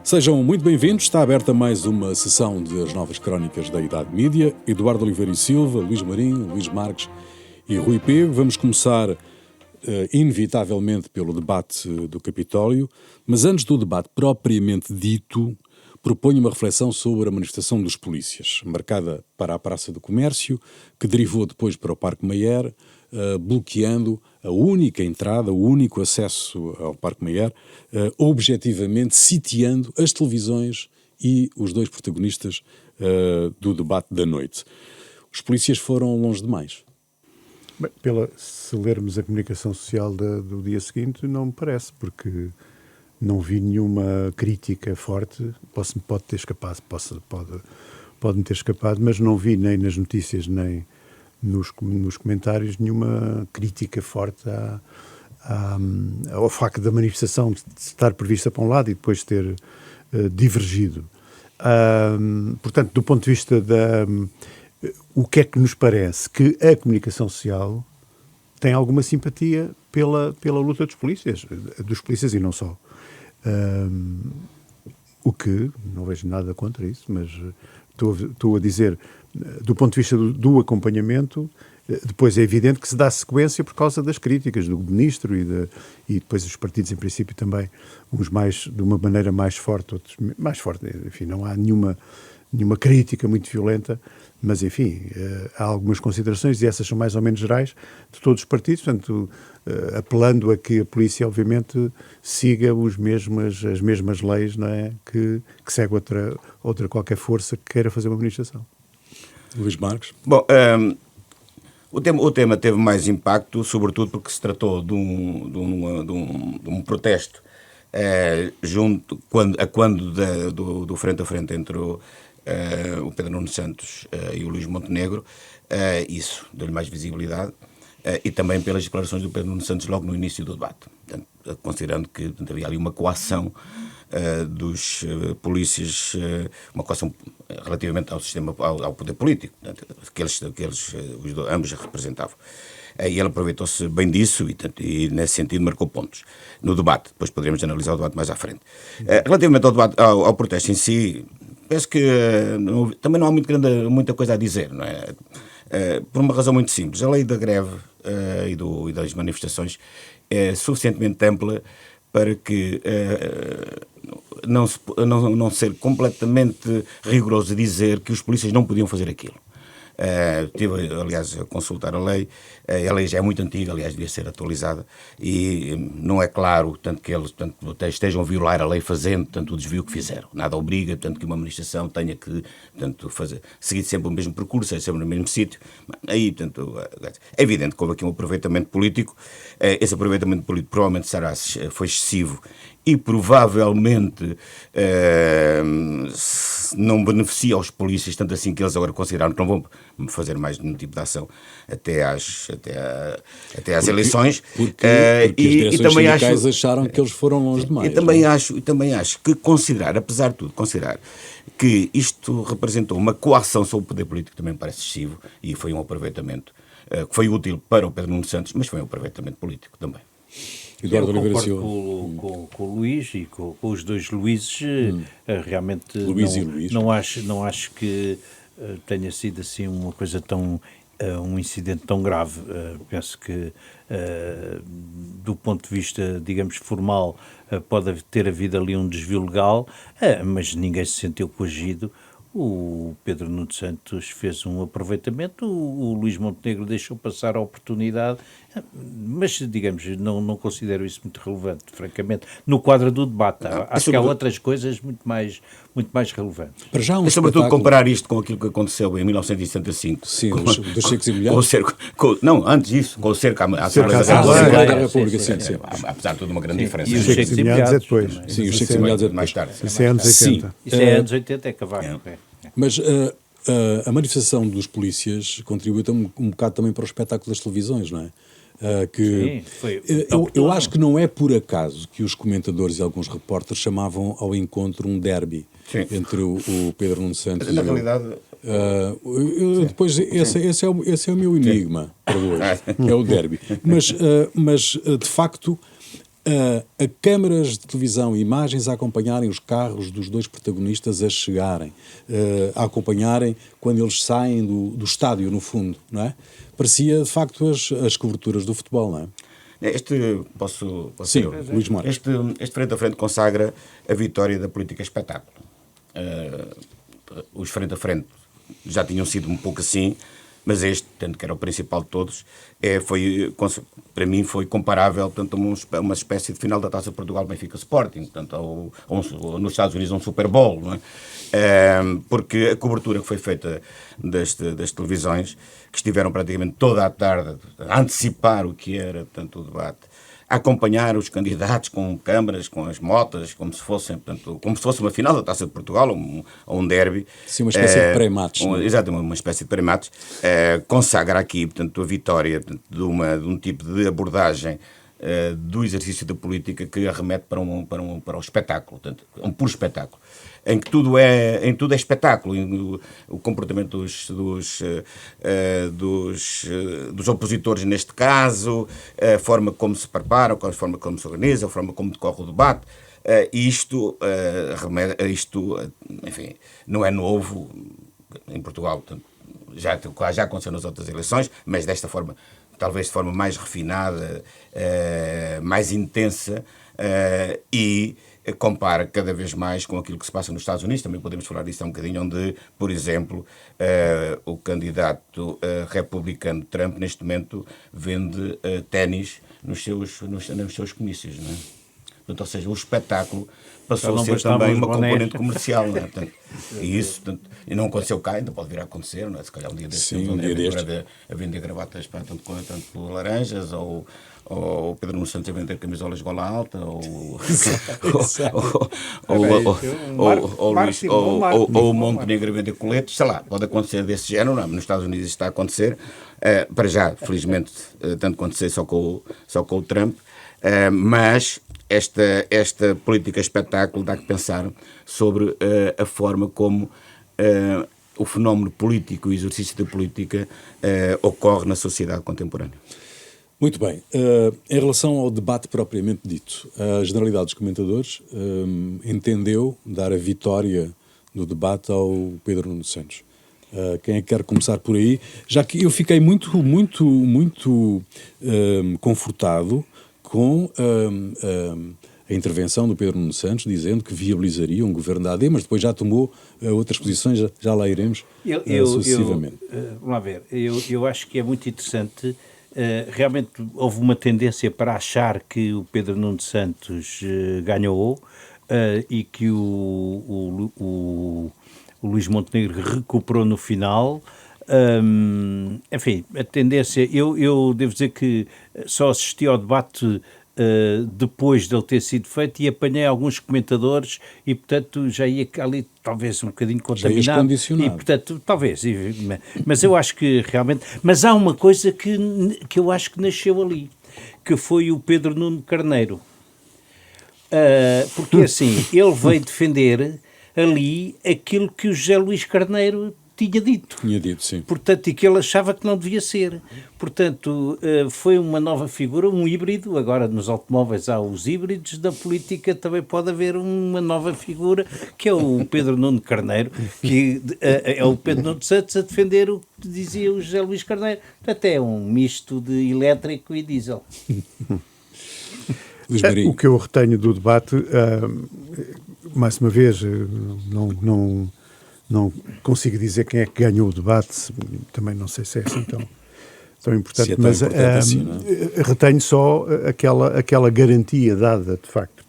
Sejam muito bem-vindos. Está aberta mais uma sessão das novas crónicas da Idade Mídia. Eduardo Oliveira e Silva, Luís Marinho, Luís Marques e Rui Pego. Vamos começar, inevitavelmente, pelo debate do Capitólio. Mas antes do debate propriamente dito, proponho uma reflexão sobre a manifestação dos polícias, marcada para a Praça do Comércio, que derivou depois para o Parque Mayer, bloqueando a única entrada, o único acesso ao Parque Mayer, objetivamente sitiando as televisões e os dois protagonistas do debate da noite. Os polícias foram longe demais. Bem, se lermos a comunicação social do dia seguinte, não me parece, porque não vi nenhuma crítica forte. Pode-me ter escapado, mas não vi nem nas notícias, nem nos comentários, nenhuma crítica forte ao facto da manifestação estar prevista para um lado e depois ter divergido. Portanto, do ponto de vista o que é que nos parece? Que a comunicação social tem alguma simpatia pela luta dos polícias e não só. O que, não vejo nada contra isso, mas estou a dizer, do ponto de vista do acompanhamento, depois é evidente que se dá sequência por causa das críticas do ministro e depois os partidos, em princípio, também, uns de uma maneira mais forte, outros mais forte. Enfim, não há nenhuma crítica muito violenta, mas, enfim, há algumas considerações, e essas são mais ou menos gerais, de todos os partidos, portanto, apelando a que a polícia, obviamente, siga as mesmas leis, não é? Que segue outra qualquer força que queira fazer uma manifestação. Luís Marques. Bom, o tema teve mais impacto, sobretudo porque se tratou de um protesto do frente a frente entre o Pedro Nuno Santos e o Luís Montenegro. Isso deu-lhe mais visibilidade, e também pelas declarações do Pedro Nuno Santos logo no início do debate, portanto, considerando que havia ali uma coação dos polícias, uma coação relativamente ao sistema, ao poder político, portanto, que eles ambos representavam. E ele aproveitou-se bem disso e nesse sentido marcou pontos no debate. Depois poderemos analisar o debate mais à frente. Relativamente ao debate, ao protesto em si, penso que também não há muita coisa a dizer, não é? Por uma razão muito simples. A lei da greve e das manifestações é suficientemente ampla para que não ser completamente rigoroso a dizer que os polícias não podiam fazer aquilo. Estive, aliás, a consultar a lei já é muito antiga, aliás, devia ser atualizada, e não é claro, tanto que eles estejam a violar a lei fazendo, tanto o desvio que fizeram. Nada obriga, tanto que uma manifestação tenha que, seguir sempre o mesmo percurso, sempre no mesmo sítio. Aí, é evidente que houve aqui um aproveitamento político. Esse aproveitamento político provavelmente foi excessivo e provavelmente não beneficia aos polícias, tanto assim que eles agora consideraram que não vão fazer mais nenhum tipo de ação até às eleições. Porque as direções sindicais acharam que eles foram longe demais. E também acho que apesar de tudo, considerar que isto representou uma coação sobre o poder político também me parece excessivo, e foi um aproveitamento que foi útil para o Pedro Nuno Santos, mas foi um aproveitamento político também. Eduardo Eu Oliveira concordo Silva. com o Luís e com os dois Luíses. Realmente Luís e Luís. Não acho que tenha sido assim uma coisa tão, um incidente tão grave. Penso que do ponto de vista, digamos, formal, pode ter havido ali um desvio legal, mas ninguém se sentiu coagido. O Pedro Nuno Santos fez um aproveitamento, o Luís Montenegro deixou passar a oportunidade, mas, digamos, não considero isso muito relevante, francamente, no quadro do debate. Acho que há outras coisas muito mais relevantes. Para já sobretudo comparar isto com aquilo que aconteceu em 1975. Sim, dos secos e molhados. Não, antes disso, com o cerco à Assembleia da República, sim. Apesar de tudo, uma grande diferença. E os secos e molhados é depois. Sim, os secos e molhados é depois. Mais tarde. Isso é anos 80. Isso é anos 80, é Cavaco. Mas a manifestação dos polícias contribuiu um bocado também para o espetáculo das televisões, não é? Sim, foi eu acho que não é por acaso que os comentadores e alguns repórteres chamavam ao encontro um derby entre o Pedro Nuno Santos na realidade... depois, esse é o meu enigma para hoje, é o derby. Mas de facto, a câmaras de televisão e imagens a acompanharem os carros dos dois protagonistas a chegarem, a acompanharem quando eles saem do estádio, no fundo, não é? Parecia, de facto, as coberturas do futebol, não é? Sim, Luís Marques. Este frente a frente consagra a vitória da política espetáculo. Os frente a frente já tinham sido um pouco assim, mas este, tanto que era o principal de todos, para mim foi comparável, portanto, a uma espécie de final da Taça de Portugal Benfica Sporting, portanto, nos Estados Unidos um Super Bowl, não é? Porque a cobertura que foi feita das televisões, que estiveram praticamente toda a tarde a antecipar o que era, portanto, o debate, a acompanhar os candidatos com câmaras, com as motas, como se fosse uma final da Taça de Portugal ou um derby. Sim, uma espécie de pré-match. Exato, uma espécie de pré-match. Consagra aqui, portanto, a vitória, portanto, de um tipo de abordagem do exercício da política que arremete para o espetáculo, portanto, um puro espetáculo, em que tudo é espetáculo, o comportamento dos opositores neste caso, a forma como se preparam, a forma como se organiza, a forma como decorre o debate. Isto, enfim, não é novo em Portugal, portanto, já aconteceu nas outras eleições, mas desta forma, talvez de forma mais refinada, mais intensa, e compara cada vez mais com aquilo que se passa nos Estados Unidos. Também podemos falar disso um bocadinho, onde, por exemplo, o candidato republicano Trump, neste momento, vende ténis nos seus comícios, não é? Portanto, ou seja, o espetáculo passou a ser também uma componente comercial, não é? Portanto, e não aconteceu cá, ainda pode vir a acontecer, não é? Se calhar um dia destes a vender gravatas para tanto laranjas, ou o Pedro Nuno Santos a vender camisolas de gola alta, ou o Montenegro a vender coletes, sei lá, pode acontecer desse género, não é? Nos Estados Unidos está a acontecer, para já, felizmente, tanto acontecer só com o Trump, mas esta política espetáculo dá que pensar sobre a forma como o fenómeno político, o exercício da política ocorre na sociedade contemporânea. Muito bem. Em relação ao debate propriamente dito, a generalidade dos comentadores entendeu dar a vitória no debate ao Pedro Nuno Santos. Quem é que quer começar por aí? Já que eu fiquei muito confortado com a intervenção do Pedro Nuno Santos, dizendo que viabilizaria um governo da AD, mas depois já tomou outras posições, já lá iremos sucessivamente. Vamos lá ver, eu acho que é muito interessante. Realmente houve uma tendência para achar que o Pedro Nuno Santos ganhou e que o Luís Montenegro recuperou no final. Enfim, a tendência... Eu devo dizer que só assisti ao debate depois de ele ter sido feito e apanhei alguns comentadores e, portanto, já ia ali talvez um bocadinho contaminado. E, portanto, talvez. Mas eu acho que realmente... Mas há uma coisa que eu acho que nasceu ali, que foi o Pedro Nuno Carneiro. Porque, assim, ele veio defender ali aquilo que o José Luís Carneiro tinha dito. Sim. Portanto, e que ele achava que não devia ser. Portanto, foi uma nova figura, um híbrido. Agora, nos automóveis há os híbridos, da política também pode haver uma nova figura, que é o Pedro Nuno Carneiro, que é o Pedro Nuno Santos a defender o que dizia o José Luís Carneiro. Portanto, é um misto de elétrico e diesel. O que eu retenho do debate, mais uma vez, não consigo dizer quem é que ganhou o debate, também não sei se é assim tão importante, mas assim, retenho só aquela garantia dada, de facto,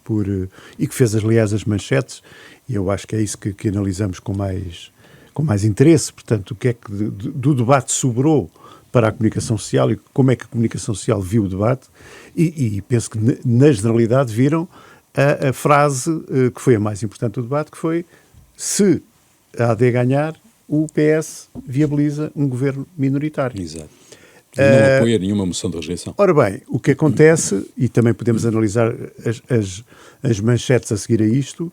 e que fez, aliás, as manchetes, e eu acho que é isso que analisamos com mais interesse. Portanto, o que é que do debate sobrou para a comunicação social e como é que a comunicação social viu o debate, e penso que, na generalidade, viram a frase que foi a mais importante do debate, que foi: se a AD ganhar, o PS viabiliza um governo minoritário. Exato. E não apoia nenhuma moção de rejeição. Ora bem, o que acontece, e também podemos analisar as manchetes a seguir a isto,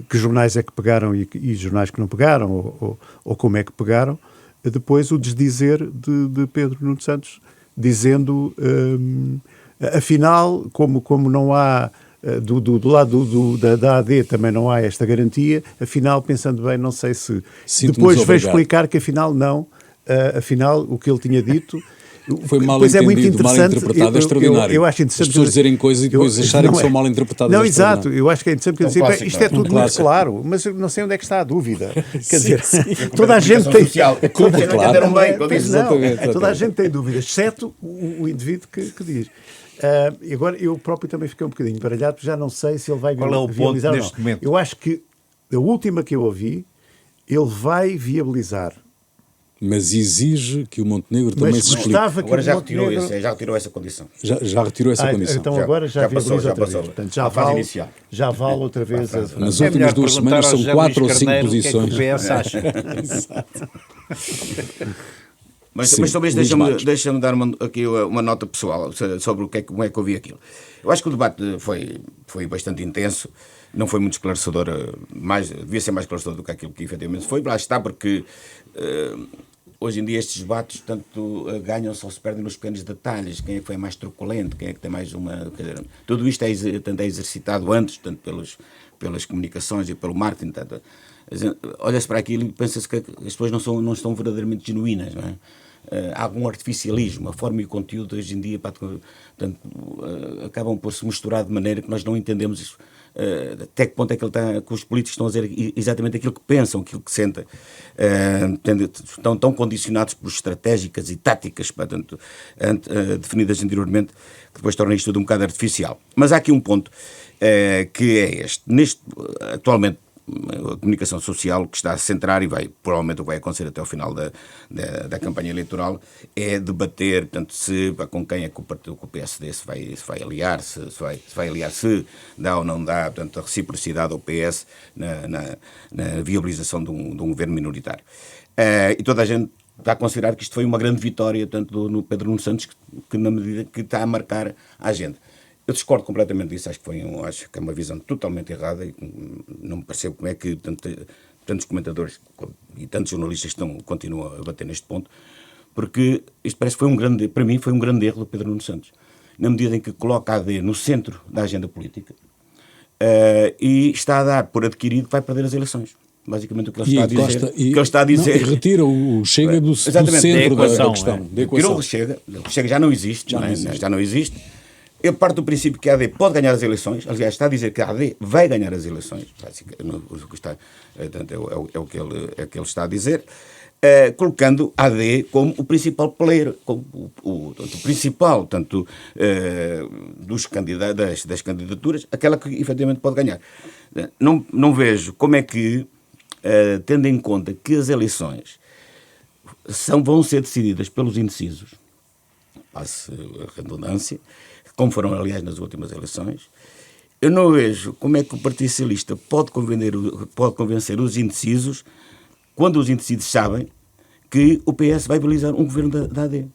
que jornais é que pegaram e jornais que não pegaram, ou como é que pegaram, depois o desdizer de Pedro Nuno Santos, dizendo Afinal, como não há, do lado da AD também não há esta garantia, afinal, pensando bem, não sei se... Depois veio explicar que afinal não, afinal o que ele tinha dito... Foi mal pois entendido, é muito interessante, mal interpretado, é extraordinário. Eu acho interessante. As pessoas dizerem coisas e depois acharem que são mal interpretadas. Não, exato. Eu acho que é interessante porque clássico, isto é tudo muito claro, mas eu não sei onde é que está a dúvida. Quer dizer, toda a gente tem... Toda a gente tem dúvidas, exceto o indivíduo que diz. Agora, eu próprio também fiquei um bocadinho baralhado, já não sei se ele vai viabilizar ou não. Momento? Eu acho que a última que eu ouvi, ele vai viabilizar. Mas exige que o Montenegro também se explique. Agora já retirou essa condição. Já retirou essa condição. Então agora já viabiliza outra vez. Portanto, já vale outra vez. Nas últimas 2 semanas são 4 ou 5 posições. O que é que o PS acha? Mas sobre isto deixa-me dar aqui uma nota pessoal sobre como é que eu vi aquilo. Eu acho que o debate foi bastante intenso, não foi muito esclarecedor, devia ser mais esclarecedor do que aquilo que efetivamente foi. Lá está, porque hoje em dia estes debates tanto ganham ou se perdem nos pequenos detalhes, quem é que foi mais truculento, quem é que tem mais uma... Tudo isto é exercitado antes, tanto pelas comunicações e pelo marketing. Olha-se para aquilo e pensa-se que as pessoas não estão verdadeiramente genuínas, não é? Há algum artificialismo, a forma e o conteúdo hoje em dia acabam por se misturar de maneira que nós não entendemos até que ponto é que que os políticos estão a dizer exatamente aquilo que pensam, aquilo que sentem. Estão tão condicionados por estratégicas e táticas definidas anteriormente, que depois torna isto tudo um bocado artificial. Mas há aqui um ponto que é este. Atualmente, a comunicação social que está a centrar e provavelmente vai acontecer até ao final da campanha eleitoral é debater, portanto, com quem é que o PSD se vai aliar, se vai aliar, se dá ou não dá, portanto, a reciprocidade ao PS na viabilização de um governo minoritário. E toda a gente está a considerar que isto foi uma grande vitória, tanto no Pedro Nuno Santos, que na medida que está a marcar a agenda. Eu discordo completamente disso, acho que é uma visão totalmente errada e não me percebo como é que tantos comentadores e tantos jornalistas continuam a bater neste ponto, porque isto parece que para mim foi um grande erro do Pedro Nuno Santos, na medida em que coloca a AD no centro da agenda política e está a dar por adquirido que vai perder as eleições. Basicamente o que ele está a dizer. Não, retira o Chega do centro da questão. Tirou o Chega já não existe. Já não existe. Eu parto do princípio que a AD pode ganhar as eleições, aliás, está a dizer que a AD vai ganhar as eleições, é o que ele está a dizer, colocando a AD como o principal player, como o principal, das candidaturas, aquela que efetivamente pode ganhar. Não vejo como é que, tendo em conta que as eleições vão ser decididas pelos indecisos, passe a redundância, como foram, aliás, nas últimas eleições, eu não vejo como é que o Partido Socialista pode convencer os indecisos, quando os indecisos sabem que o PS vai viabilizar um governo da AD.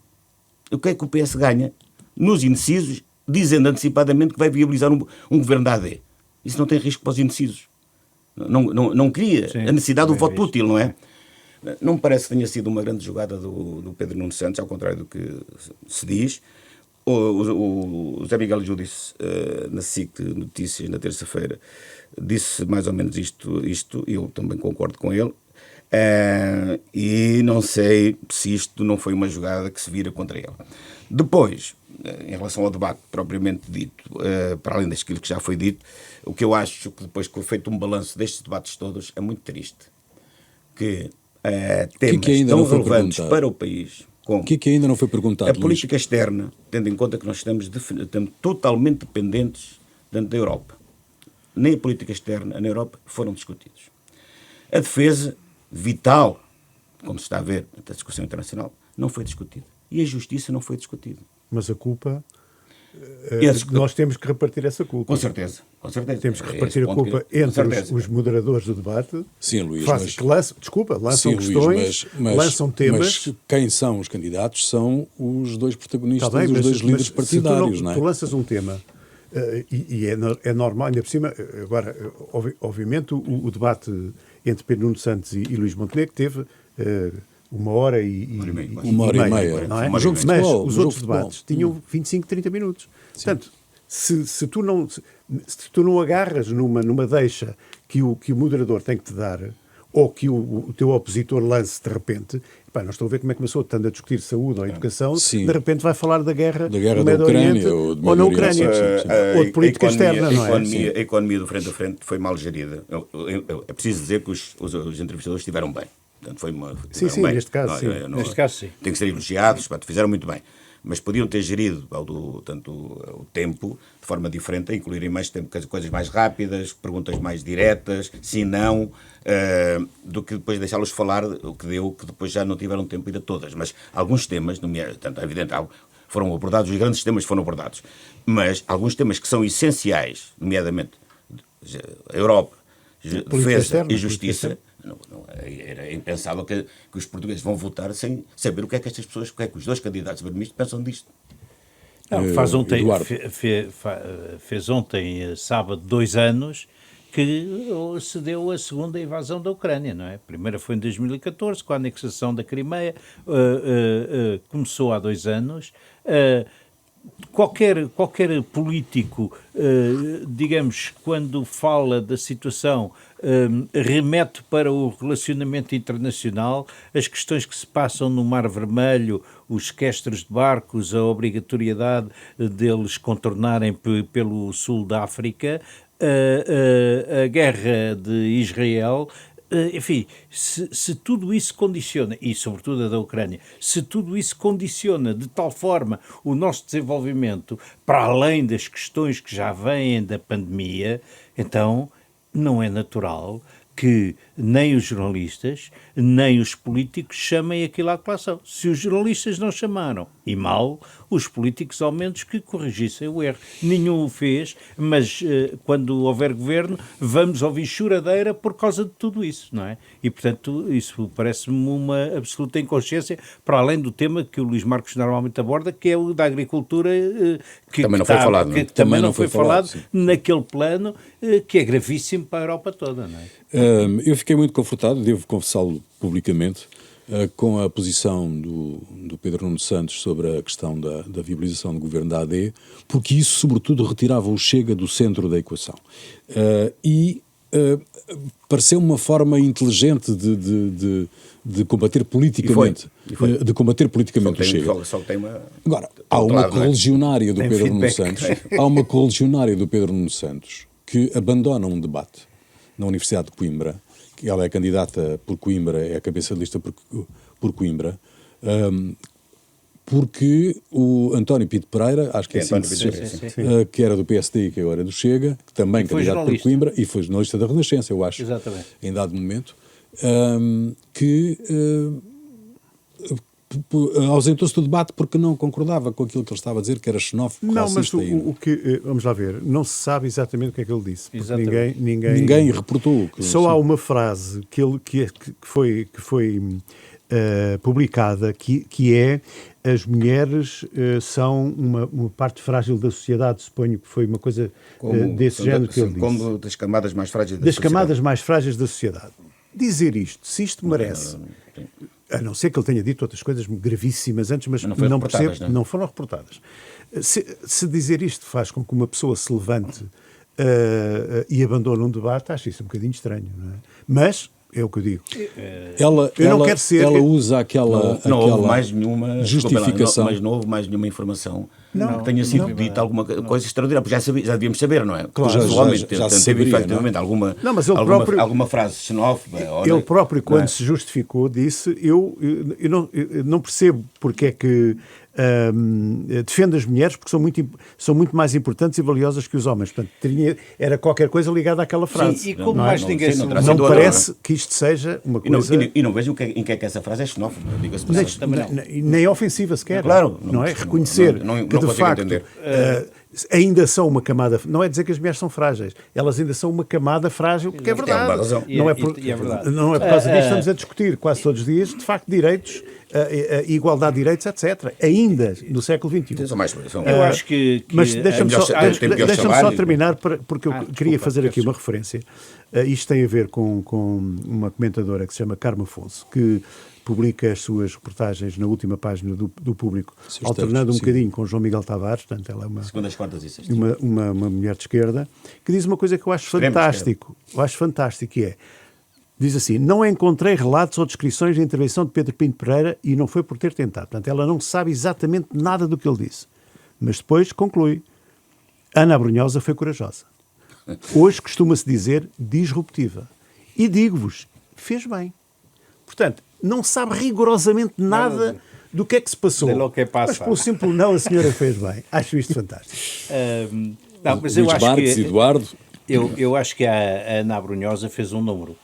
O que é que o PS ganha nos indecisos, dizendo antecipadamente que vai viabilizar um governo da AD? Isso não tem risco para os indecisos. Não cria a necessidade do voto útil, não é? Não me parece que tenha sido uma grande jogada do Pedro Nuno Santos, ao contrário do que se diz. O Zé Miguel Júdice disse na SIC Notícias, na terça-feira, disse mais ou menos isto, e eu também concordo com ele, e não sei se isto não foi uma jogada que se vira contra ele. Depois, em relação ao debate propriamente dito, para além daquilo que já foi dito, o que eu acho que depois que foi feito um balanço destes debates todos é muito triste, que temas tão relevantes para o país... O que ainda não foi perguntado, a política externa, tendo em conta que nós estamos totalmente dependentes dentro da Europa. Nem a política externa na Europa foram discutidos. A defesa, vital, como se está a ver na discussão internacional, não foi discutida. E a justiça não foi discutida. Mas a culpa... nós temos que repartir essa culpa. Com certeza. Temos que repartir a culpa entre os moderadores do debate. Sim, Luís, lançam questões, lançam temas. Mas quem são os candidatos são os dois protagonistas, os dois líderes partidários, não é? Tu lanças um tema e é normal, ainda por cima, agora, obviamente, o debate entre Pedro Nuno Santos e Luís Montenegro teve 1 hora e meia. não é? Um jogo de Mas futebol, os um outros jogo de debates tinham 25, 30 minutos. Portanto, se tu não agarras numa deixa que o moderador tem que te dar, ou que o teu opositor lance de repente, não estou a ver como é que começou, estando a discutir saúde ou educação, Sim. de repente vai falar da guerra da no Médio Oriente ou na Ucrânia, ou de política externa, não é? A economia do frente a frente foi mal gerida. É preciso dizer que os entrevistadores estiveram bem. Portanto, sim, bem. Neste caso, sim. Neste caso, sim. Tem que ser elogiados, fizeram muito bem. Mas podiam ter gerido o tempo de forma diferente, a incluírem mais tempo, coisas mais rápidas, perguntas mais diretas, sim, não, do que depois deixá-los falar o que deu, que depois já não tiveram tempo ainda todas. Mas alguns temas, é evidente, foram abordados, os grandes temas foram abordados, mas alguns temas que são essenciais, nomeadamente a Europa, defesa e justiça. Era impensável que os portugueses vão votar sem saber o que é que estas pessoas, o que é que os dois candidatos a primeiro-ministro pensam disto. Fez ontem, sábado, 2 anos que se deu a segunda invasão da Ucrânia, não é? A primeira foi em 2014, com a anexação da Crimeia, começou há 2 anos. Qualquer político, digamos, quando fala da situação, remete para o relacionamento internacional, as questões que se passam no Mar Vermelho, os sequestros de barcos, a obrigatoriedade deles contornarem pelo sul da África, a guerra de Israel. Enfim, se tudo isso condiciona, e sobretudo a da Ucrânia, se tudo isso condiciona de tal forma o nosso desenvolvimento, para além das questões que já vêm da pandemia, então não é natural que nem os jornalistas, nem os políticos chamem aquilo à colação. Se os jornalistas não chamaram, e mal, os políticos ao menos que corrigissem o erro. Nenhum o fez, mas quando houver governo, vamos ouvir choradeira por causa de tudo isso, não é? E, portanto, isso parece-me uma absoluta inconsciência, para além do tema que o Luís Marcos normalmente aborda, que é o da agricultura, que também não foi falado, que também não foi falado naquele plano, que é gravíssimo para a Europa toda, não é? Eu fiquei muito confortado, devo confessá-lo publicamente, com a posição do Pedro Nuno Santos sobre a questão da viabilização do governo da AD, porque isso, sobretudo, retirava o Chega do centro da equação. Pareceu uma forma inteligente de combater politicamente, de combater politicamente o Chega. Agora, há uma correligionária do Pedro Nuno Santos, há uma correligionária do Pedro Nuno Santos que abandona um debate na Universidade de Coimbra, que ela é candidata por Coimbra, é a cabeça de lista por Coimbra, porque o António Pinto Pereira, acho que é assim que era do PSD e que agora é do Chega, que também candidato por Coimbra, e foi jornalista da Renascença, eu acho, em dado momento, que ausentou-se do debate porque não concordava com aquilo que ele estava a dizer, que era xenófobo, racista. Não, mas o que, vamos lá ver, não se sabe exatamente o que é que ele disse. Ninguém reportou. Só há uma frase que foi publicada, que é: as mulheres são uma parte frágil da sociedade, suponho que foi uma coisa desse género que ele disse. Como das camadas mais frágeis da sociedade. Das camadas mais frágeis da sociedade. Dizer isto, se isto merece... A não ser que ele tenha dito outras coisas gravíssimas antes, mas não percebo, não foram reportadas. Se dizer isto faz com que uma pessoa se levante e abandone um debate, acho isso um bocadinho estranho, não é? Mas é o que eu digo. Ela usa aquela não houve mais nenhuma justificação. Mas não houve mais nenhuma informação que tenha sido dita alguma coisa extraordinária, porque já devíamos saber, não é? Claro, já se saberia, efetivamente alguma frase xenófoba. Ele próprio, quando se justificou, disse: eu não percebo porque é que defende as mulheres, porque são muito mais importantes e valiosas que os homens. Portanto, era qualquer coisa ligada àquela frase. Sim, e como mais ninguém se não parece que isto seja uma coisa... E não vejo em que é que essa frase é xenófoba, diga-se por isso. Nem ofensiva sequer. Claro. Não é? Reconhecer que, de facto, ainda são uma camada... Não é dizer que as mulheres são frágeis. Elas ainda são uma camada frágil, porque é verdade. Não é por causa disso que estamos a discutir quase todos os dias, de facto, direitos a igualdade de direitos, etc. Ainda no século XXI. Eu acho que mas deixa-me deixa só terminar, porque eu queria fazer aqui uma referência. Isto tem a ver com uma comentadora que se chama Carmo Afonso, que publica as suas reportagens na última página do Público, alternando um bocadinho com João Miguel Tavares, portanto ela é segundas, quartas e sextas. uma mulher de esquerda, que diz uma coisa que eu acho fantástico, que é, diz assim: não encontrei relatos ou descrições da intervenção de Pedro Pinto Pereira e não foi por ter tentado. Portanto, ela não sabe exatamente nada do que ele disse. Mas depois conclui: Ana Abrunhosa foi corajosa. Hoje costuma-se dizer disruptiva. E digo-vos, fez bem. Portanto, não sabe rigorosamente nada do que é que se passou. Mas pelo simples não, a senhora fez bem. Acho isto fantástico. Não, mas Luís Marques, Eduardo. Eu acho que a Ana Abrunhosa fez um número.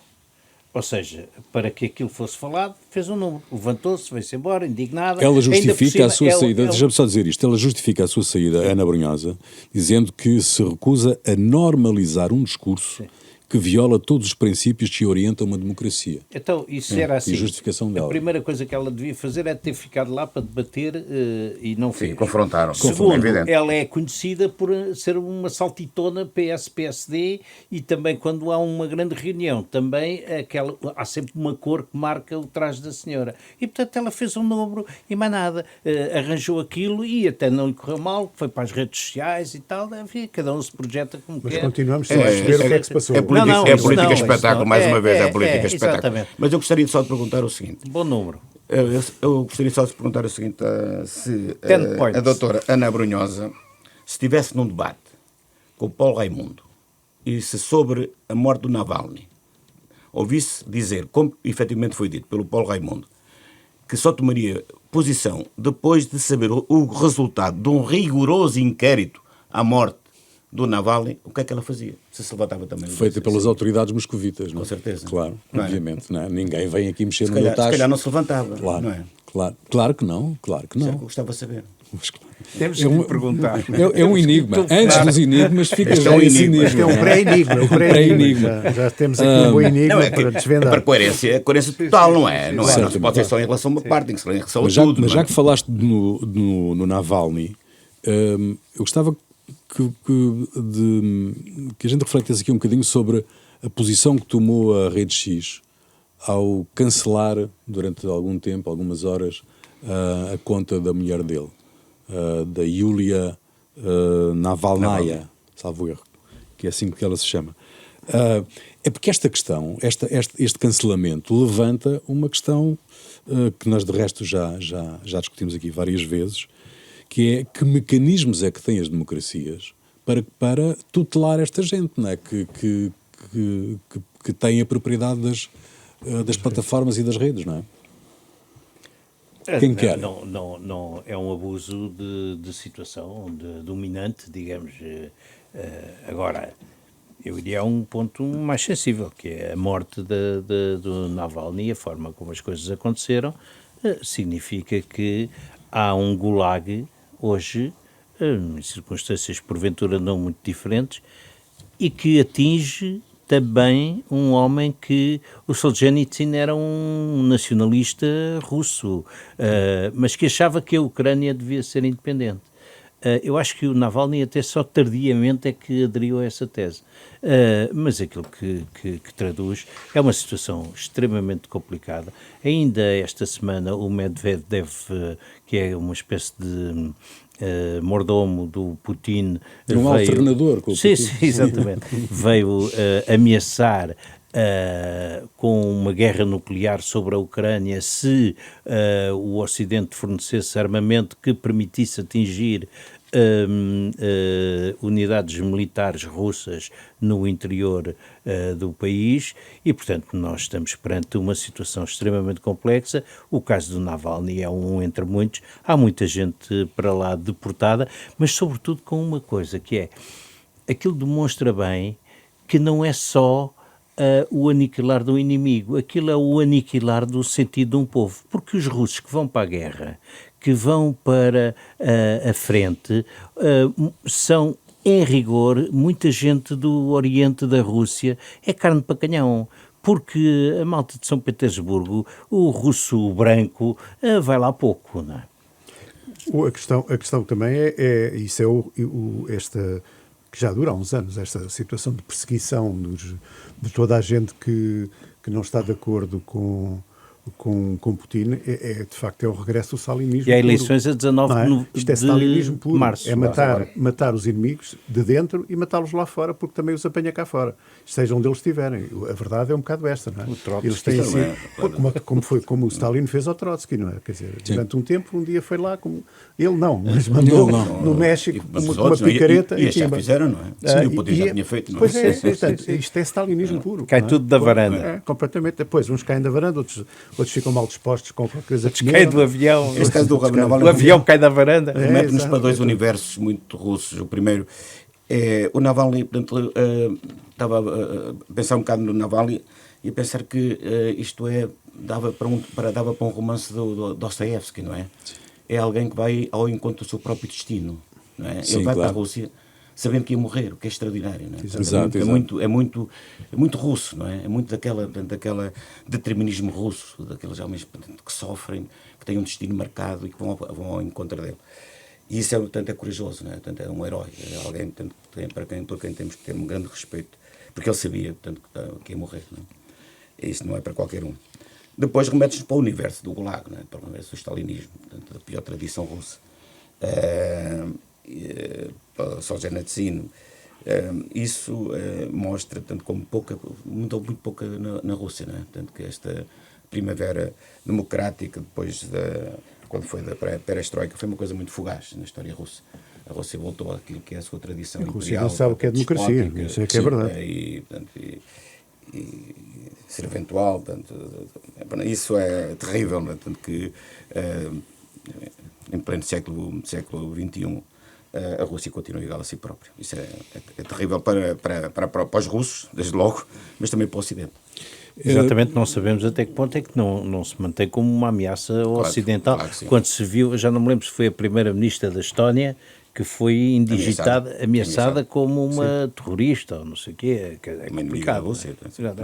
Ou seja, para que aquilo fosse falado, fez um número. Levantou-se, veio-se embora, indignada. Ela justifica a sua saída, deixa-me só dizer isto, ela justifica a sua saída, Ana Abrunhosa, dizendo que se recusa a normalizar um discurso que viola todos os princípios que orientam uma democracia. Então, isso era assim. E justificação dela. A primeira coisa que ela devia fazer é ter ficado lá para debater e não fez. Sim, confrontaram. Segundo, ela é conhecida por ser uma saltitona PS-PSD e também quando há uma grande reunião, também há sempre uma cor que marca o traje da senhora. E, portanto, ela fez um número e mais nada. Arranjou aquilo e até não lhe correu mal, foi para as redes sociais e tal. Enfim, cada um se projeta como quer. Mas continuamos sem perceber o que é que se passou. É política espetáculo, mais uma vez, é política espetáculo. Exatamente. Mas eu gostaria só de perguntar o seguinte. Bom número. Eu gostaria só de perguntar o seguinte, se a doutora Ana Abrunhosa, se estivesse num debate com o Paulo Raimundo e se sobre a morte do Navalny ouvisse dizer, como efetivamente foi dito pelo Paulo Raimundo, que só tomaria posição depois de saber o resultado de um rigoroso inquérito à morte do Navalny, o que é que ela fazia? Se levantava também? Feita pelas autoridades moscovitas, não é? Com certeza. Claro, Não é? Obviamente. Não é? Ninguém vem aqui mexer no meu Se tacho. calhar não se levantava, Claro, não é? claro que não. Isso é que eu gostava de saber. Mas, claro. Temos que perguntar. É um enigma. Antes dos enigmas fica Este já é um esse enigma. Este é um pré-enigma. Já temos aqui um bom enigma para desvendar. Para coerência total, não é? Não se pode ser só em relação a uma parte, tem que ser em relação a tudo. Mas já que falaste no Navalny, eu gostava que a gente refletisse aqui um bocadinho sobre a posição que tomou a Rede X ao cancelar durante algum tempo, algumas horas, a conta da mulher dele, da Yulia Navalnaya, salvo erro, que é assim que ela se chama. É porque esta questão, este cancelamento, levanta uma questão que nós de resto já discutimos aqui várias vezes, que é que mecanismos é que têm as democracias para tutelar esta gente, não é? Que têm a propriedade das plataformas e das redes, não é? Quem quer? Não, é um abuso de situação dominante, digamos. Agora, eu iria a um ponto mais sensível, que é a morte do Navalny, a forma como as coisas aconteceram, significa que há um gulag hoje, em circunstâncias porventura não muito diferentes, e que atinge também um homem que o Solzhenitsyn era um nacionalista russo, mas que achava que a Ucrânia devia ser independente. Eu acho que o Navalny até só tardiamente é que aderiu a essa tese. Mas aquilo que traduz é uma situação extremamente complicada. Ainda esta semana o Medvedev, que é uma espécie de mordomo do Putin, veio, alternador com o Putin. Sim, exatamente. Veio ameaçar com uma guerra nuclear sobre a Ucrânia se o Ocidente fornecesse armamento que permitisse atingir unidades militares russas no interior do país e, portanto, nós estamos perante uma situação extremamente complexa. O caso do Navalny é um entre muitos. Há muita gente para lá deportada, mas sobretudo com uma coisa que é, aquilo demonstra bem que não é só o aniquilar do inimigo, aquilo é o aniquilar do sentido de um povo, porque os russos que vão para a guerra, que vão para a frente, são, em rigor, muita gente do Oriente da Rússia, é carne para canhão, porque a malta de São Petersburgo, o russo branco, vai lá pouco, não é? A questão também isso é esta, que já dura há uns anos, esta situação de perseguição de toda a gente que não está de acordo com Putin, de facto é o regresso do stalinismo. E há eleições a 19 Isto é stalinismo de puro. março. É matar os inimigos de dentro e matá-los lá fora, porque também os apanha cá fora, seja onde eles estiverem. A verdade é um bocado esta, não é? O Trotsky eles têm assim, como o Stalin fez ao Trotsky, não é? Quer dizer, durante um tempo, um dia foi lá, como ele não, mas mandou no México uma picareta. E já fizeram, não é? Sim, o poder já tinha feito, não é? Pois é, portanto, isto é stalinismo puro. Cai tudo da varanda. Completamente. Depois, uns caem da varanda, outros ficam mal dispostos com qualquer coisa que cai do avião. Neste caso do Navalny, o avião cai da varanda. Remete-nos para dois universos muito russos. O primeiro é o Navalny, portanto, estava a pensar um bocado no Navalny e a pensar que isto dava para um romance do Dostoiévski, não é? É alguém que vai ao encontro do seu próprio destino, não é? Sim, ele vai claro. para a Rússia sabendo que ia morrer, o que é extraordinário, não é? Exato, É muito russo, não é? É muito daquela determinismo russo, daqueles homens, portanto, que sofrem, que têm um destino marcado e que vão ao encontro dele. E isso é corajoso, não é? Portanto, é um herói, é alguém, portanto, por quem temos que ter um grande respeito, porque ele sabia, portanto, que ia morrer, não é? E isso não é para qualquer um. Depois remetes-nos para o universo do Gulag, não é? Para o universo do stalinismo, portanto, da pior tradição russa. Solzhenitsyn, isso mostra, tanto como muito pouca na Rússia, não é? Tanto que esta primavera democrática, quando foi da perestroika, foi uma coisa muito fugaz na história russa. A Rússia voltou àquilo que é a sua tradição imperial. A Rússia não sabe o que é democracia, isso é que é verdade. E ser eventual, portanto, isso é terrível, não é? Tanto que em pleno século XXI a Rússia continua igual a si própria. Isso é terrível para os russos, desde logo, mas também para o Ocidente. Exatamente, não sabemos até que ponto é que não se mantém como uma ameaça ocidental. Claro, quando se viu, já não me lembro se foi a primeira-ministra da Estónia que foi ameaçada como uma terrorista ou não sei o quê. É complicado.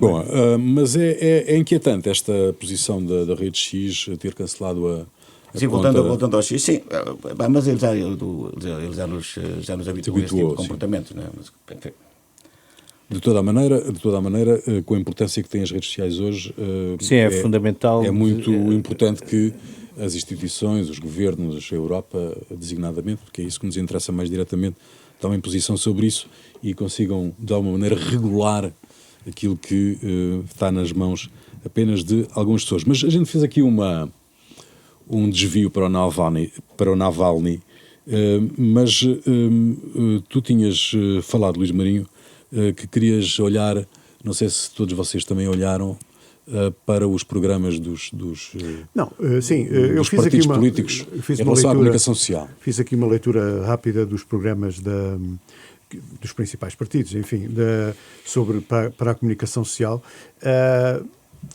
Bom, mas é inquietante esta posição da Rede X ter cancelado a Sim, voltando ao X, sim, mas ele já nos habituou a este tipo de comportamentos, não é? Mas, de toda a maneira, com a importância que têm as redes sociais hoje, sim, é fundamental. É muito importante que as instituições, os governos, a Europa, designadamente, porque é isso que nos interessa mais diretamente, tomem posição sobre isso e consigam, de alguma maneira, regular aquilo que está nas mãos apenas de algumas pessoas. Mas a gente fez aqui um desvio para o Navalny, mas tu tinhas falado, Luís Marinho, que querias olhar, não sei se todos vocês também olharam, para os programas dos partidos políticos em relação à comunicação social. Fiz aqui uma leitura rápida dos programas dos principais partidos, enfim, para a comunicação social.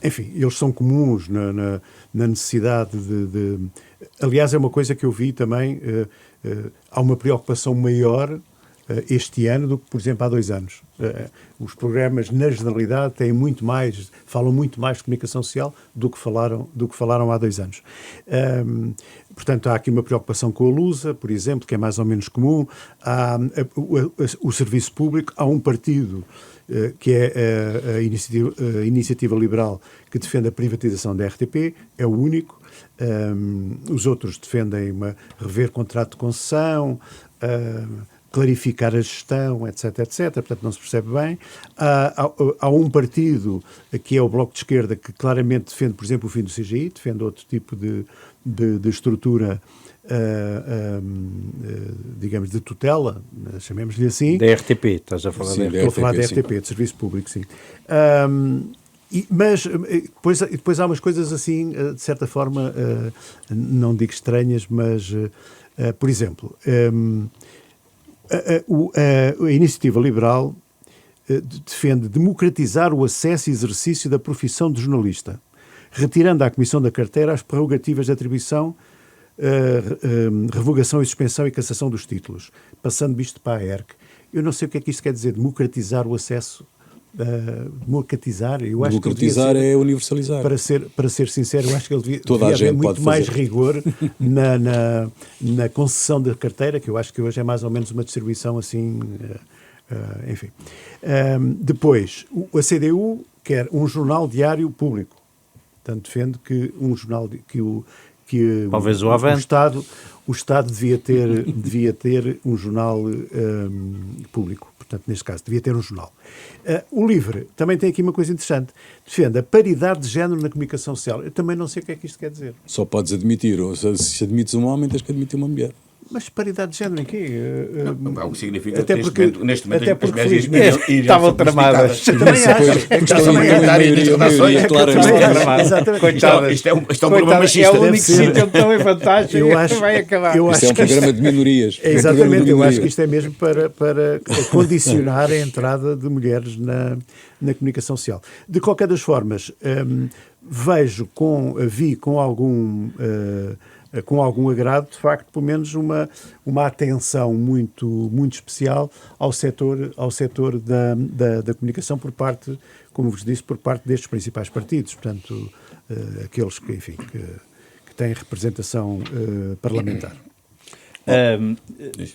Enfim, eles são comuns na necessidade de... Aliás, é uma coisa que eu vi também, há uma preocupação maior este ano do que, por exemplo, há 2 anos. Os programas, na generalidade, falam muito mais de comunicação social do que falaram há 2 anos. Portanto, há aqui uma preocupação com a Lusa, por exemplo, que é mais ou menos comum. Há o serviço público, há um partido que é a Iniciativa Liberal, que defende a privatização da RTP, é o único. Os outros defendem rever contrato de concessão, clarificar a gestão, etc, etc. Portanto, não se percebe bem. Há um partido, que é o Bloco de Esquerda, que claramente defende, por exemplo, o fim do CGI, defende outro tipo de estrutura, digamos, de tutela, chamemos-lhe assim. Da RTP, estás a falar? Sim, estou a falar da RTP, de Serviço Público, sim. Mas depois há umas coisas assim, de certa forma, não digo estranhas, mas, por exemplo, a Iniciativa Liberal defende democratizar o acesso e exercício da profissão de jornalista, retirando à Comissão da Carteira as prerrogativas de atribuição, revogação e suspensão e cassação dos títulos, passando isto para a ERC. Eu não sei o que é que isto quer dizer, democratizar o acesso democratizar. Eu acho Democratizar que é universalizar. Para ser sincero, eu acho que ele Toda a devia haver gente muito pode mais fazer. rigor na concessão da carteira, que eu acho que hoje é mais ou menos uma distribuição assim, enfim. Depois, a CDU quer um jornal diário público. Portanto, defende que um jornal Talvez o Avante. O Estado devia ter um jornal público. Portanto, neste caso, devia ter um jornal. O LIVRE também tem aqui uma coisa interessante. Defende a paridade de género na comunicação social. Eu também não sei o que é que isto quer dizer. Só podes admitir, ou se admites um homem, tens que admitir uma mulher. Mas paridade de género em quê? O que significa até que porque, neste momento até as porque mulheres felizmente, estavam tramadas. também acho. Estão em maioria, claramente. Exatamente. Isto é um problema machista. É o deve único ser. sítio tão fantástico Eu que acho- vai acabar. eu Isto é um que isto- programa de minorias. É, exatamente, eu acho que isto é mesmo para condicionar a entrada de mulheres na comunicação social. De qualquer das formas, vi com algum agrado, de facto, pelo menos uma atenção muito especial ao setor da comunicação por parte, como vos disse, por parte destes principais partidos, portanto, aqueles que têm representação parlamentar.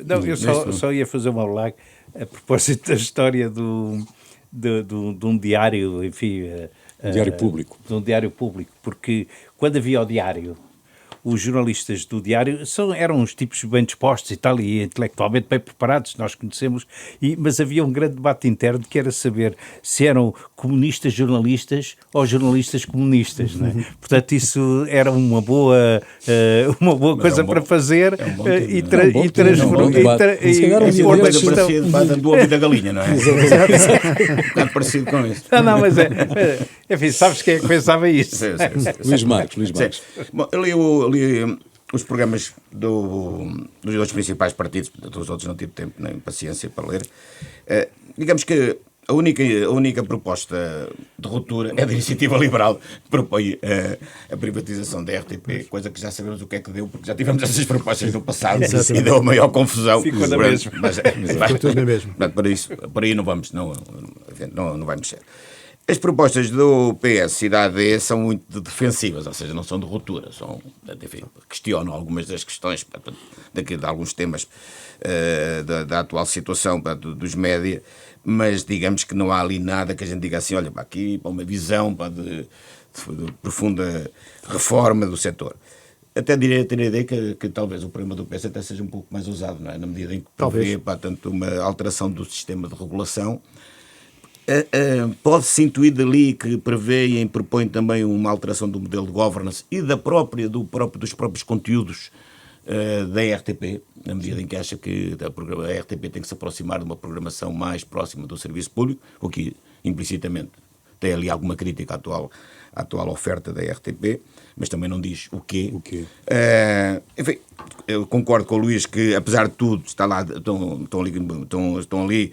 Não, eu só ia fazer uma blague a propósito da história de um diário, enfim... Diário público. De um diário público, porque quando havia o diário, os jornalistas do diário eram uns tipos bem dispostos e tal, e intelectualmente bem preparados, nós conhecemos, mas havia um grande debate interno que era saber se eram comunistas jornalistas ou jornalistas comunistas, não é? Portanto, isso era uma boa coisa para fazer e Uma coisa parecida do ovo da galinha, não é? Um bocado parecido com isso. Não, mas enfim, sabes quem é que pensava isso? Sim. Luís Marques. Bom, eu li os programas dos dois principais partidos, dos outros não tive tempo nem paciência para ler. Digamos que a única proposta de ruptura é da Iniciativa Liberal, que propõe a privatização da RTP, coisa que já sabemos o que é que deu, porque já tivemos essas propostas no passado e deu a maior confusão. Ficou na mesma. Ficou tudo na mesma. Por aí não vamos, não vai mexer. As propostas do PS e da AD são muito defensivas, ou seja, não são de ruptura, enfim, questionam algumas das questões de alguns temas da atual situação dos média, mas digamos que não há ali nada que a gente diga assim, olha, aqui para uma visão de profunda reforma do setor. Até diria ter a ideia que talvez o programa do PS até seja um pouco mais ousado, não é? Na medida em que prevê tanto uma alteração do sistema de regulação. Pode-se intuir dali que prevêem e propõem também uma alteração do modelo de governance e dos próprios conteúdos da RTP, na medida em que acha que a RTP tem que se aproximar de uma programação mais próxima do serviço público, o que implicitamente tem ali alguma crítica à atual oferta da RTP, mas também não diz o quê. Enfim, eu concordo com o Luís que, apesar de tudo, estão ali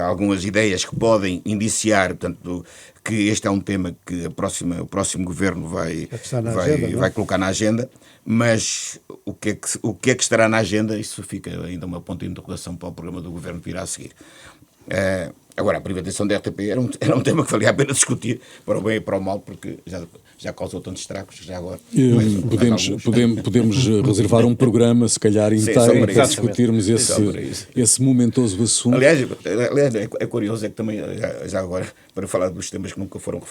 algumas ideias que podem indiciar, portanto, que este é um tema que o próximo governo vai colocar na agenda, mas o que é que estará na agenda, isso fica ainda uma ponta de interrogação para o programa do governo que virá a seguir. Agora, a privatização da RTP era um tema que valia a pena discutir, para o bem e para o mal, porque já causou tantos estragos, já agora. Podemos reservar um programa, se calhar inteiro, para discutirmos esse momentoso assunto. Aliás, é curioso, é que também, já agora, para falar dos temas que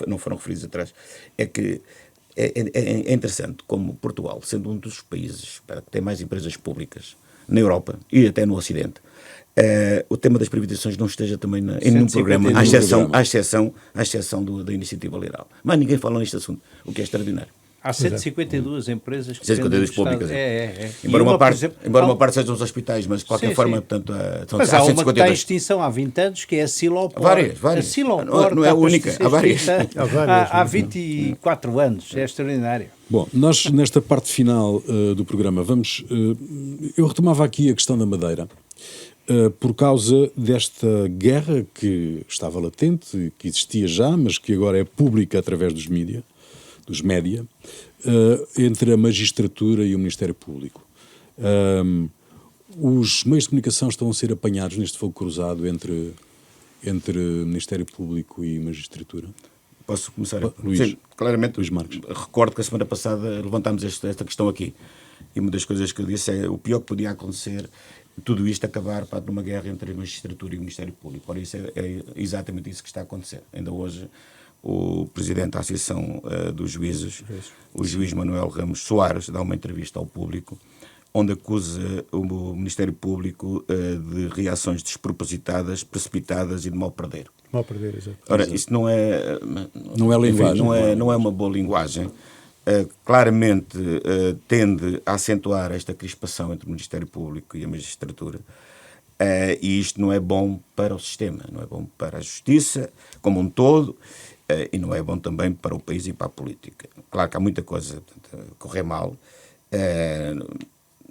não foram referidos atrás, é que é interessante como Portugal, sendo um dos países que tem mais empresas públicas na Europa e até no Ocidente, o tema das privatizações não esteja também em nenhum programa, à exceção da Iniciativa Liberal. Mas ninguém fala neste assunto, o que é extraordinário. Há 152 empresas que 152 públicas. Embora uma parte sejam os hospitais, mas de qualquer forma, portanto, mas há uma que está em extinção há 20 anos, que é a Silopor. Várias. A Silopor não é a única, há várias. Há 24 anos, é extraordinário. Bom, nós nesta parte final do programa eu retomava aqui a questão da Madeira. Por causa desta guerra que estava latente, que existia já, mas que agora é pública através dos média, entre a magistratura e o Ministério Público. Os meios de comunicação estão a ser apanhados neste fogo cruzado entre entre Ministério Público e Magistratura? Posso começar? Luís. Sim, claramente. Luís Marques. Recordo que a semana passada levantámos esta questão aqui. E uma das coisas que eu disse é o pior que podia acontecer, tudo isto acabar numa guerra entre a magistratura e o Ministério Público. Ora, isso é exatamente isso que está a acontecer. Ainda hoje, o presidente da Associação dos Juízes, o juiz Manuel Ramos Soares, dá uma entrevista ao público, onde acusa o Ministério Público de reações despropositadas, precipitadas e de mal perder. Mal perder, exato. Ora, isto não é... Não é linguagem. Não é uma boa linguagem. Claramente tende a acentuar esta crispação entre o Ministério Público e a magistratura. E isto não é bom para o sistema, não é bom para a justiça como um todo, e não é bom também para o país e para a política. Claro que há muita coisa a correr mal.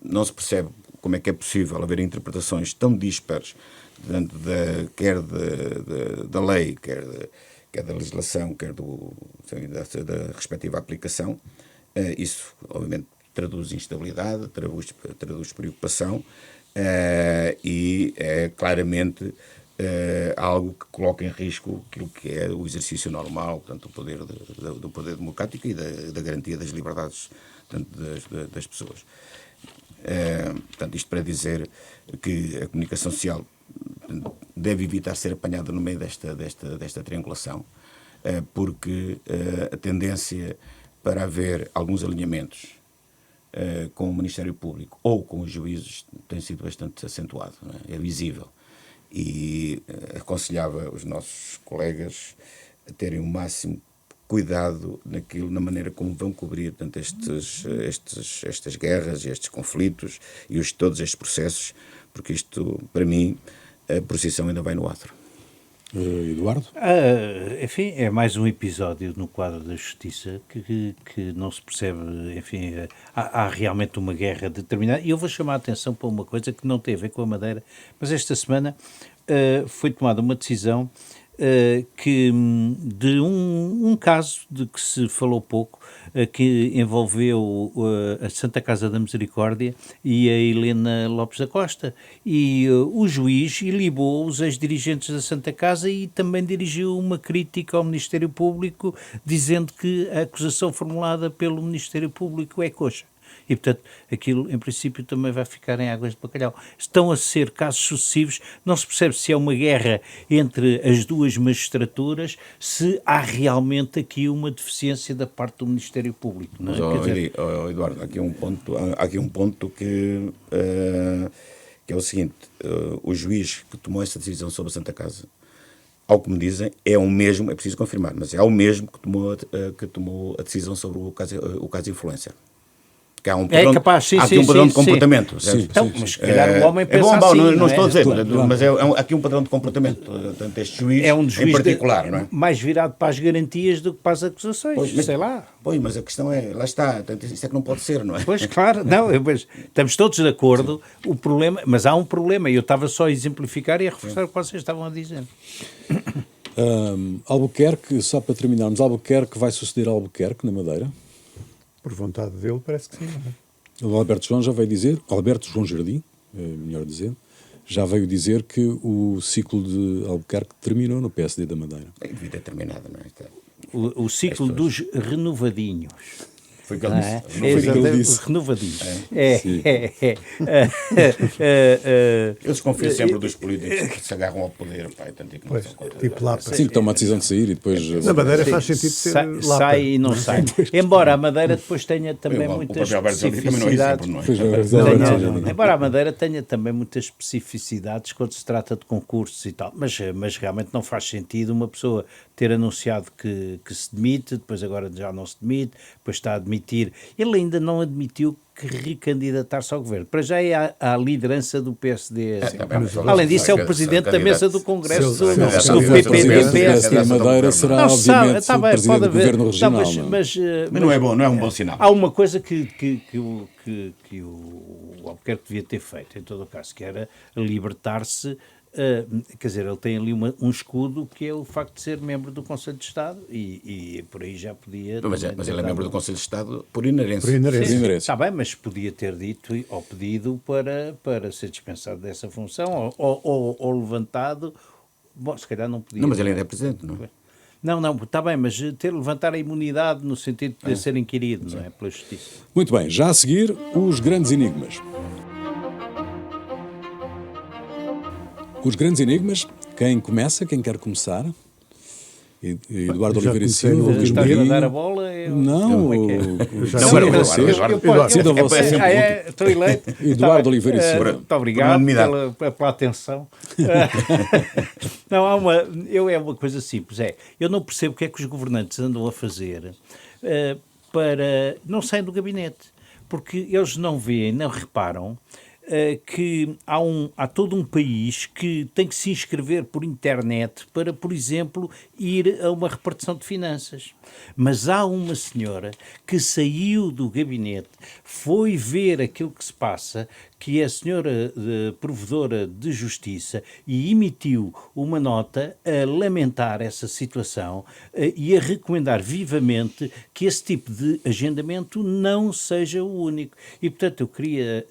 Não se percebe como é que é possível haver interpretações tão dispares quer da lei, quer da legislação, quer da respectiva aplicação. Isso, obviamente, traduz instabilidade, traduz preocupação e é claramente algo que coloca em risco aquilo que é o exercício normal, portanto, do poder democrático e da garantia das liberdades, portanto, das pessoas. Portanto, isto para dizer que a comunicação social deve evitar ser apanhada no meio desta triangulação, porque a tendência para haver alguns alinhamentos com o Ministério Público ou com os juízes tem sido bastante acentuado, não é? É visível. E aconselhava os nossos colegas a terem o máximo cuidado na maneira como vão cobrir, portanto, estas guerras, estes conflitos e todos estes processos, porque isto, para mim, a procissão ainda vai no adro. Eduardo? Enfim, é mais um episódio no quadro da justiça que não se percebe, enfim, há realmente uma guerra determinada. E eu vou chamar a atenção para uma coisa que não tem a ver com a Madeira, mas esta semana foi tomada uma decisão de um caso de que se falou pouco, que envolveu a Santa Casa da Misericórdia e a Helena Lopes da Costa, e o juiz ilibou os ex-dirigentes da Santa Casa e também dirigiu uma crítica ao Ministério Público, dizendo que a acusação formulada pelo Ministério Público é coxa. E, portanto, aquilo, em princípio, também vai ficar em águas de bacalhau. Estão a ser casos sucessivos, não se percebe se é uma guerra entre as duas magistraturas, se há realmente aqui uma deficiência da parte do Ministério Público. Não é? Mas, Eduardo, há aqui um ponto que é o seguinte, o juiz que tomou essa decisão sobre a Santa Casa, ao que me dizem, é o mesmo, é preciso confirmar, mas é o mesmo que tomou a decisão sobre o caso influencer. Que há um padrão, padrão de comportamento. Então, mas se calhar o homem pensa bom, assim, não estou a dizer, Claro. mas aqui um padrão de comportamento. Portanto, este juiz, é um juiz em particular, não é? mais virado para as garantias do que para as acusações, Pois, sei lá. Pois, mas a questão é, lá está, isso é que não pode ser, não é? Pois, claro, não, mas estamos todos de acordo, o problema, mas há um problema, e eu estava só a exemplificar e a reforçar o que vocês estavam a dizer. Albuquerque, só para terminarmos, Albuquerque vai suceder a Albuquerque na Madeira? Por vontade dele, parece que sim. Não é? O Alberto João já veio dizer, Alberto João Jardim, melhor dizendo, já veio dizer que o ciclo de Albuquerque terminou no PSD da Madeira. Devia ter terminado, não é? O ciclo dos renovadinhos. Foi o que ele É, disse. Foi o que ele disse. renovadinhos. Eu desconfio sempre dos políticos que se agarram ao poder, pá, e tanto que não Pois, são contra tipo Lapa. Sim, que toma a decisão de sair e depois... Na Madeira faz sentido ser Lapa. sai e não sai. Embora a Madeira depois tenha também O muitas próprio Alberto Jardim também não é especificidades. exemplo, não é? Pois, Tenha- Alberto Jardim. embora a Madeira tenha também muitas especificidades quando se trata de concursos e tal, mas realmente não faz sentido uma pessoa ter anunciado que se demite, depois agora já não se demite, depois está a admitir. Ele ainda não admitiu que recandidatar-se ao governo. Para já é à liderança do PSD. Além disso, é o presidente da mesa do Congresso do PP do PSD. na Madeira será, Não se sabe, obviamente, está o bem, presidente pode do haver. governo regional. não é? Mas não é bom, não é um bom sinal. Há uma coisa que o Albuquerque devia ter feito, em todo o caso, que era libertar-se. Quer dizer, ele tem ali um escudo que é o facto de ser membro do Conselho de Estado e por aí já podia... Mas ele é membro do Conselho de Estado por inerência. Por inerência. Sim, Está bem, mas podia ter dito ou pedido para ser dispensado dessa função ou levantado bom, se calhar não podia. Não, mas ele ainda é presidente, não é? Não, está bem, mas levantar a imunidade no sentido de ser inquirido, não é? Pela justiça. Muito bem, já a seguir, os grandes enigmas. Os grandes enigmas, quem começa, quem quer começar? Eduardo Já Oliveira e comecei Silva, no- Luís Estás a Marinho. dar a bola? Não, Como é que é? Não, agora, Decidam vocês. Estou eleito. Eduardo Oliveira e Silva. Muito obrigado pela atenção. Não, é uma coisa simples. Eu não percebo o que é que os governantes andam a fazer para... Não saem do gabinete. Porque eles não veem, não reparam que há todo um país que tem que se inscrever por internet para, por exemplo, ir a uma repartição de finanças. Mas há uma senhora que saiu do gabinete, foi ver aquilo que se passa, que é a senhora provedora de justiça, e emitiu uma nota a lamentar essa situação e a recomendar vivamente que esse tipo de agendamento não seja o único. E, portanto, eu queria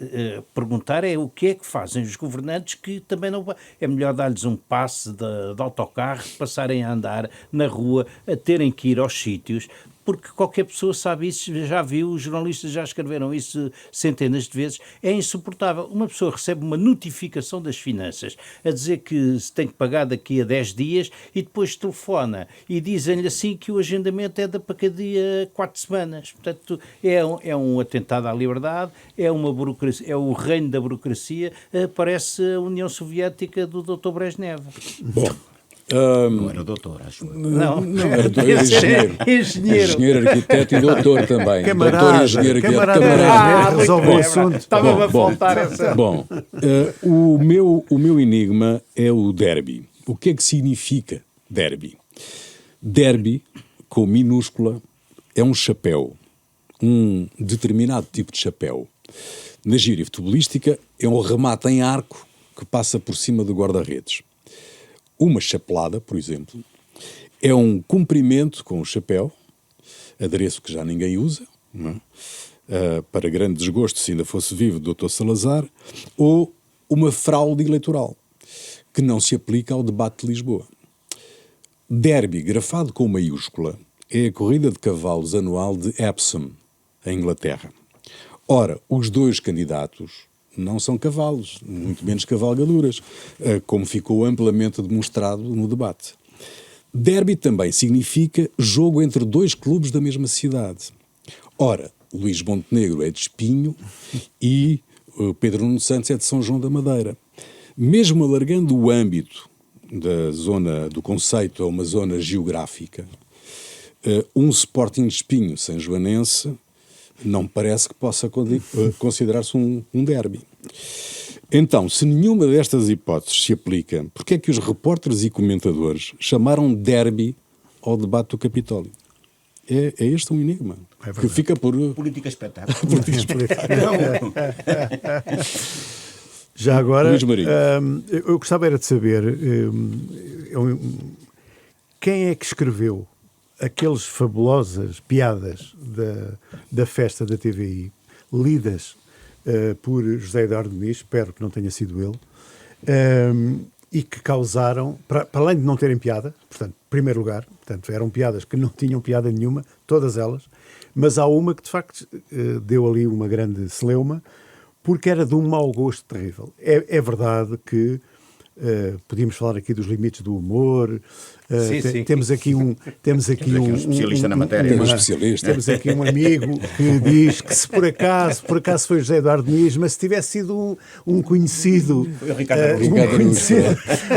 perguntar o que é que fazem os governantes que também não... É melhor dar-lhes um passe de autocarro, passarem a andar na rua, a terem que ir aos sítios, porque qualquer pessoa sabe isso, já viu, os jornalistas já escreveram isso centenas de vezes. É insuportável. Uma pessoa recebe uma notificação das finanças a dizer que se tem que pagar daqui a 10 dias e depois telefona e dizem-lhe assim que o agendamento é para cada dia 4 semanas. Portanto, é um atentado à liberdade, é uma burocracia, é o reino da burocracia, parece a União Soviética do Dr. Brezhnev. Bom, Não era o doutor, acho. não era engenheiro. Engenheiro, arquiteto e doutor também. Camarada, Doutor e engenheiro arquiteto. camarada. Resolve o assunto. Estava-me a faltar essa... Bom, o meu enigma é o derby. O que é que significa derby? Derby, com minúscula, é um chapéu. Um determinado tipo de chapéu. Na gíria futebolística, é um remate em arco que passa por cima do guarda-redes. Uma chapelada, por exemplo, é um comprimento com o chapéu, adereço que já ninguém usa, não é? Para grande desgosto, se ainda fosse vivo, do Dr. Salazar, ou uma fraude eleitoral, que não se aplica ao debate de Lisboa. Derby, grafado com maiúscula, é a corrida de cavalos anual de Epsom, em Inglaterra. Ora, os dois candidatos não são cavalos, muito menos cavalgaduras, como ficou amplamente demonstrado no debate. Derby também significa jogo entre dois clubes da mesma cidade. Ora, Luís Montenegro é de Espinho e Pedro Nuno Santos é de São João da Madeira. Mesmo alargando o âmbito da zona, do conceito a uma zona geográfica, um Sporting de Espinho sanjoanense não parece que possa considerar-se um derby. Então, se nenhuma destas hipóteses se aplica, porque é que os repórteres e comentadores chamaram derby ao debate do Capitólio? É este um enigma, que fica por... Política espetáculo. Já agora, Luís Marinho. eu gostava era de saber quem é que escreveu aquelas fabulosas piadas da festa da TVI, lidas por José Eduardo Muniz, espero que não tenha sido ele, e que causaram, para além de não terem piada, portanto, em primeiro lugar, portanto, eram piadas que não tinham piada nenhuma, todas elas, mas há uma que de facto deu ali uma grande celeuma, porque era de um mau gosto terrível. É verdade que podíamos falar aqui dos limites do humor. Sim. Temos aqui um especialista na matéria. Temos aqui um amigo que diz que se por acaso foi José Eduardo Muniz, mas se tivesse sido um conhecido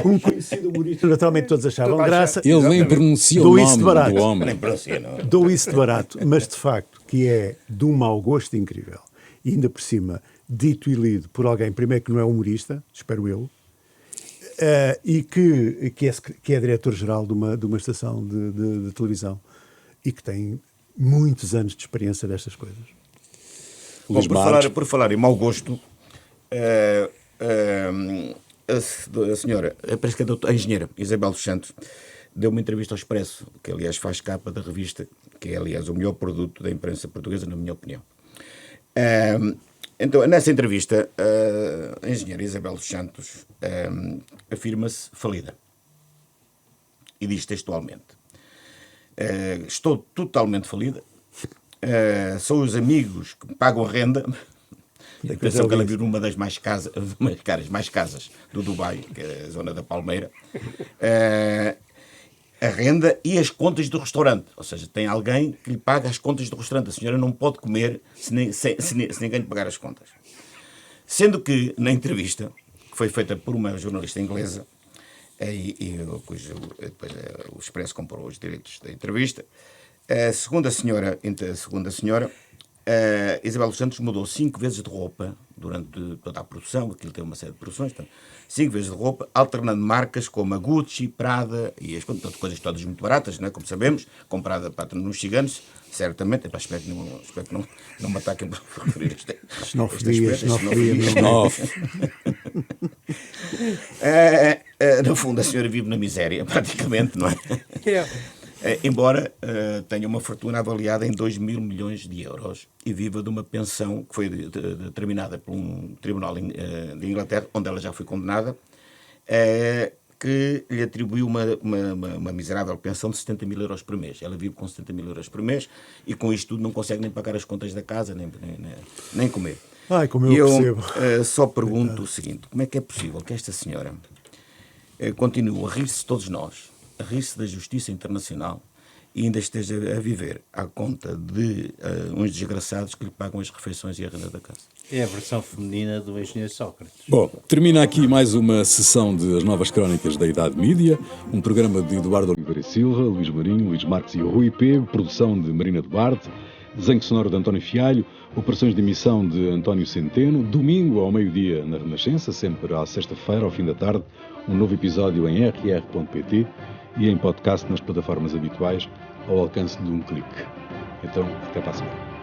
um conhecido humorista, naturalmente todos achavam graça. Ele nem pronuncia o nome do homem. Nem pronuncia, não. Dou isso de barato, mas de facto que é de um mau gosto incrível. E ainda por cima, dito e lido por alguém, primeiro que não é humorista, espero eu, e que é diretor-geral de uma estação de televisão e que tem muitos anos de experiência destas coisas. Bom, por falar em mau gosto, a senhora, parece que é a engenheira Isabel dos Santos, deu uma entrevista ao Expresso, que aliás faz capa da revista, que é aliás o melhor produto da imprensa portuguesa, na minha opinião. Então, nessa entrevista, a engenheira Isabel dos Santos afirma-se falida. e diz textualmente: estou totalmente falida, são os amigos que pagam a renda. Atenção que ela vive numa das mais casas do Dubai, que é a zona da Palmeira. A renda e as contas do restaurante. Ou seja, tem alguém que lhe paga as contas do restaurante. A senhora não pode comer se ninguém lhe pagar as contas. Sendo que, na entrevista, que foi feita por uma jornalista inglesa, depois o Expresso comprou os direitos da entrevista, segundo a senhora, Isabel dos Santos mudou 5 vezes de roupa durante toda a produção, aquilo tem uma série de produções, então, 5 vezes de roupa, alternando marcas como a Gucci, Prada e as coisas todas muito baratas, né, como sabemos, comprada nos ciganos, certamente. Espero que não me ataquem por referir este no fundo, a senhora vive na miséria, praticamente, não é? Embora tenha uma fortuna avaliada em 2 mil milhões de euros e viva de uma pensão que foi determinada por um tribunal de Inglaterra, onde ela já foi condenada, que lhe atribuiu uma miserável pensão de 70 mil euros por mês. Ela vive com 70 mil euros por mês e com isto tudo não consegue nem pagar as contas da casa, nem comer. Como eu percebo. Só pergunto o seguinte: como é que é possível que esta senhora continue a rir-se de todos nós, a rir-se da justiça internacional e ainda esteja a viver à conta de uns desgraçados que lhe pagam as refeições e a renda da casa? É a versão feminina do engenheiro Sócrates. Bom, termina aqui mais uma sessão de As Novas Crónicas da Idade Mídia, um programa de Eduardo Oliveira e Silva, Luís Marinho, Luís Marques e Rui Pego, produção de Marina Duarte, desenho sonoro de António Fialho, operações de emissão de António Centeno, domingo ao meio-dia na Renascença, sempre à sexta-feira, ao fim da tarde, um novo episódio em rr.pt e em podcast nas plataformas habituais, ao alcance de um clique. Então, até para a semana.